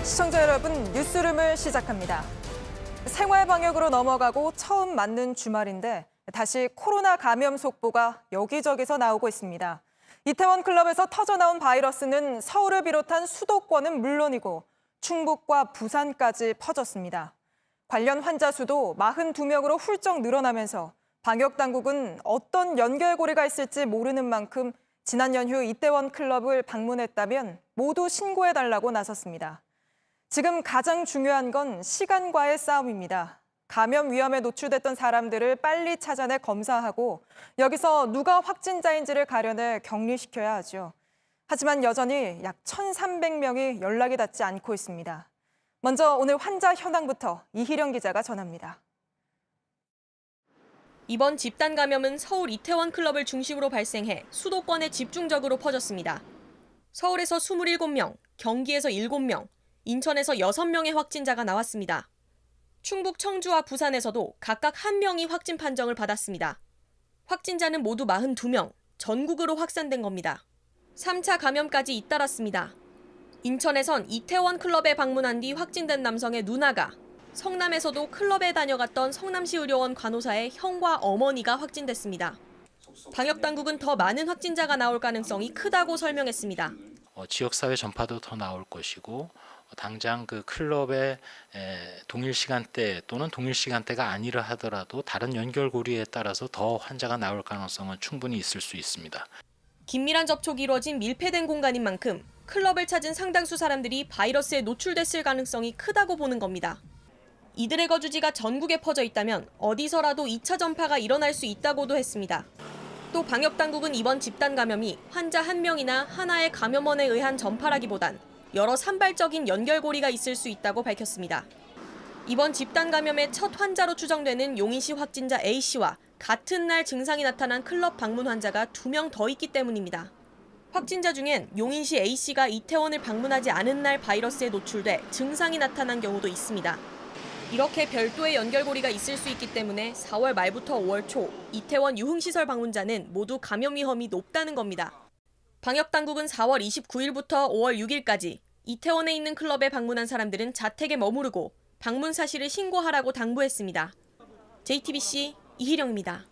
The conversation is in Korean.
시청자 여러분, 뉴스룸을 시작합니다. 생활 방역으로 넘어가고 처음 맞는 주말인데 다시 코로나 감염 속보가 여기저기서 나오고 있습니다. 이태원 클럽에서 터져나온 바이러스는 서울을 비롯한 수도권은 물론이고 충북과 부산까지 퍼졌습니다. 관련 환자 수도 42명으로 훌쩍 늘어나면서 방역당국은 어떤 연결고리가 있을지 모르는 만큼 지난 연휴 이태원 클럽을 방문했다면 모두 신고해달라고 나섰습니다. 지금 가장 중요한 건 시간과의 싸움입니다. 감염 위험에 노출됐던 사람들을 빨리 찾아내 검사하고 여기서 누가 확진자인지를 가려내 격리시켜야 하죠. 하지만 여전히 약 1,300명이 연락이 닿지 않고 있습니다. 먼저 오늘 환자 현황부터 이희령 기자가 전합니다. 이번 집단 감염은 서울 이태원 클럽을 중심으로 발생해 수도권에 집중적으로 퍼졌습니다. 서울에서 27명, 경기에서 7명, 인천에서 6명의 확진자가 나왔습니다. 충북 청주와 부산에서도 각각 1명이 확진 판정을 받았습니다. 확진자는 모두 42명, 전국으로 확산된 겁니다. 3차 감염까지 잇따랐습니다. 인천에선 이태원 클럽에 방문한 뒤 확진된 남성의 누나가, 성남에서도 클럽에 다녀갔던 성남시 의료원 간호사의 형과 어머니가 확진됐습니다. 방역당국은 더 많은 확진자가 나올 가능성이 크다고 설명했습니다. 지역사회 전파도 더 나올 것이고 당장 그 클럽의 동일 시간대 또는 동일 시간대가 아니라 하더라도 다른 연결고리에 따라서 더 환자가 나올 가능성은 충분히 있을 수 있습니다. 긴밀한 접촉이 이루어진 밀폐된 공간인 만큼 클럽을 찾은 상당수 사람들이 바이러스에 노출됐을 가능성이 크다고 보는 겁니다. 이들의 거주지가 전국에 퍼져 있다면 어디서라도 2차 전파가 일어날 수 있다고도 했습니다. 또 방역당국은 이번 집단 감염이 환자 1명이나 하나의 감염원에 의한 전파라기보단 여러 산발적인 연결고리가 있을 수 있다고 밝혔습니다. 이번 집단 감염의 첫 환자로 추정되는 용인시 확진자 A씨와 같은 날 증상이 나타난 클럽 방문 환자가 2명 더 있기 때문입니다. 확진자 중엔 용인시 A씨가 이태원을 방문하지 않은 날 바이러스에 노출돼 증상이 나타난 경우도 있습니다. 이렇게 별도의 연결고리가 있을 수 있기 때문에 4월 말부터 5월 초 이태원 유흥시설 방문자는 모두 감염 위험이 높다는 겁니다. 방역당국은 4월 29일부터 5월 6일까지 이태원에 있는 클럽에 방문한 사람들은 자택에 머무르고 방문 사실을 신고하라고 당부했습니다. JTBC 이희령입니다.